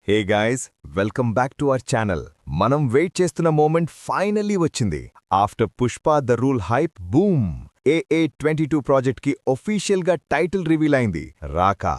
Hey guys, welcome back to our channel. మనం wait చేస్తున్న moment finally వచ్చింది. After Pushpa the rule hype boom, AA22 ప్రాజెక్ట్కి ఒఫీషియల్గా title reveal అయింది. Raaka.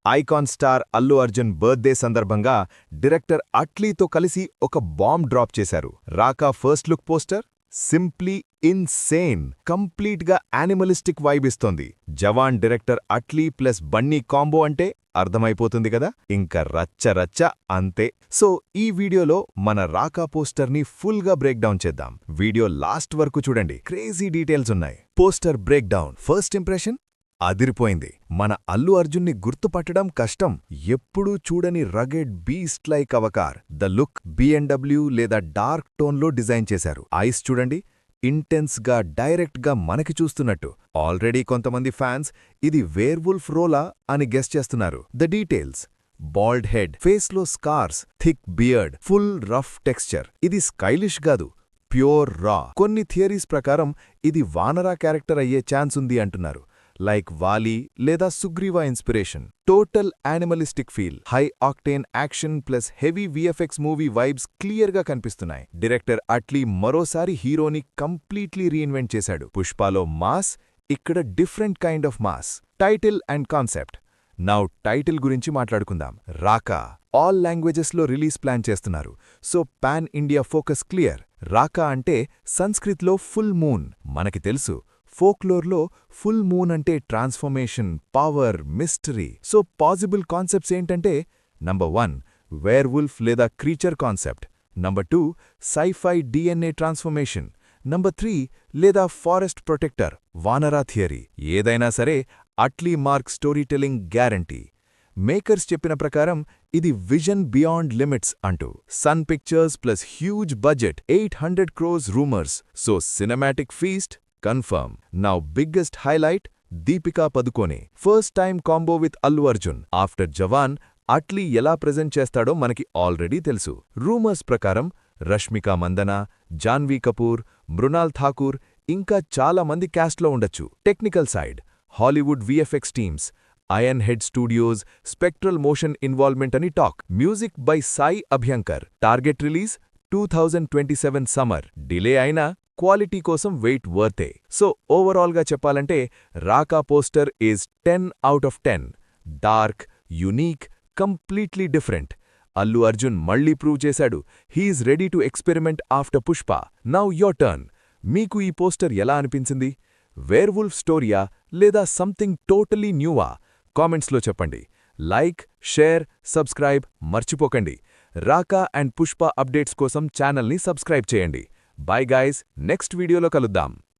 Icon star Allu Arjun birthday సందర్భంగా డైరెక్టర్ అట్లీతో కలిసి ఒక బాంబ్ డ్రాప్ చేశారు. Raaka first look poster simply insane, కంప్లీట్గా యానిమలిస్టిక్ వైబ్ ఇస్తోంది. Jawan director Atlee plus Bunny combo అంటే అర్థమైపోతుంది కదా, ఇంకా రచ్చ రచ్చ అంతే. సో ఈ వీడియోలో మన రాకా పోస్టర్ని ఫుల్గా బ్రేక్ డౌన్ చేద్దాం. వీడియో లాస్ట్ వరకు చూడండి, క్రేజీ డీటెయిల్స్ ఉన్నాయి. Poster break down. First impression అదిరిపోయింది. మన అల్లు అర్జున్ని గుర్తుపట్టడం కష్టం. ఎప్పుడూ చూడని rugged beast like Avatar. The look BMW లేదా డార్క్ టోన్లో డిజైన్ చేశారు. ఐస్ చూడండి, ఇంటెన్స్గా డైరెక్ట్గా మనకి చూస్తున్నట్టు. ఆల్రెడీ కొంతమంది ఫ్యాన్స్ ఇది వేర్వుల్ఫ్ రోలా అని గెస్ చేస్తున్నారు. ద డీటెయిల్స్: బాల్డ్ హెడ్, ఫేస్లో scars, thick beard, full rough texture. ఇది స్టైలిష్ కాదు, ప్యూర్ రా. కొన్ని థియరీస్ ప్రకారం ఇది వానరా క్యారెక్టర్ అయ్యే ఛాన్స్ ఉంది అంటున్నారు, లైక్ వాలీ లేదా Sugriva inspiration. Total animalistic feel, high octane action plus heavy VFX movie vibes క్లియర్గా కనిపిస్తున్నాయి. డైరెక్టర్ అట్లీ మరోసారి హీరోని కంప్లీట్లీ రీఇన్వెంట్ చేశాడు. పుష్పాలో మాస్, ఇక్కడ different kind of mass. Title and concept. Now title గురించి మాట్లాడుకుందాం. రాకా. ఆల్ లాంగ్వేజెస్లో రిలీజ్ ప్లాన్ చేస్తున్నారు, so pan India focus clear. Raaka అంటే సంస్కృత్లో ఫుల్ మూన్. మనకి తెలుసు, ఫోక్లోర్లో ఫుల్ మూన్ అంటే transformation, power, mystery. So possible concepts ఏంటంటే: నంబర్ 1 వేర్వుల్ఫ్ లేదా creature concept. Number 2 sci fi DNA transformation. Number 3 లేదా ఫారెస్ట్ ప్రొటెక్టర్, వానరా థియరీ. ఏదైనా సరే Atlee mark story telling guarantee. Makers చెప్పిన ప్రకారం ఇది విజన్ బియాండ్ లిమిట్స్ అంటూ. Sun Pictures plus huge budget, 800 crores rumours. So cinematic feast confirm. Now biggest highlight, Deepika Padukone first time combo with Allu Arjun. After Jawan Atlee ఎలా present చేస్తాడో మనకి already తెలుసు. రూమర్స్ ప్రకారం రష్మిక మందన, జాన్వీ కపూర్, మృణాల్ ఠాకూర్ ఇంకా చాలా మంది క్యాస్ట్లో ఉండొచ్చు. Technical side, Hollywood VFX teams, Iron Head Studios, spectral motion involvement అని talk. Music by Sai Abhyankar. Target release 2027 summer. Delay అయినా క్వాలిటీ కోసం వెయిట్ వర్తే. సో ఓవరాల్గా చెప్పాలంటే Raaka poster is 10 out of 10. Dark, unique, completely different. Allu Arjun మళ్లీ ప్రూవ్ చేశాడు, he's ready to experiment after Pushpa. Now your turn. మీకు ఈ poster ఎలా అనిపించింది? వేర్వుల్ఫ్ స్టోరీయా లేదా సంథింగ్ టోటలీ న్యూవా? కామెంట్స్లో చెప్పండి. లైక్, షేర్, సబ్స్క్రైబ్ మర్చిపోకండి. రాకా అండ్ పుష్ప అప్డేట్స్ కోసం ఛానల్ని సబ్స్క్రైబ్ చేయండి. బై గాయ్స్, నెక్స్ట్ వీడియోలో కలుద్దాం.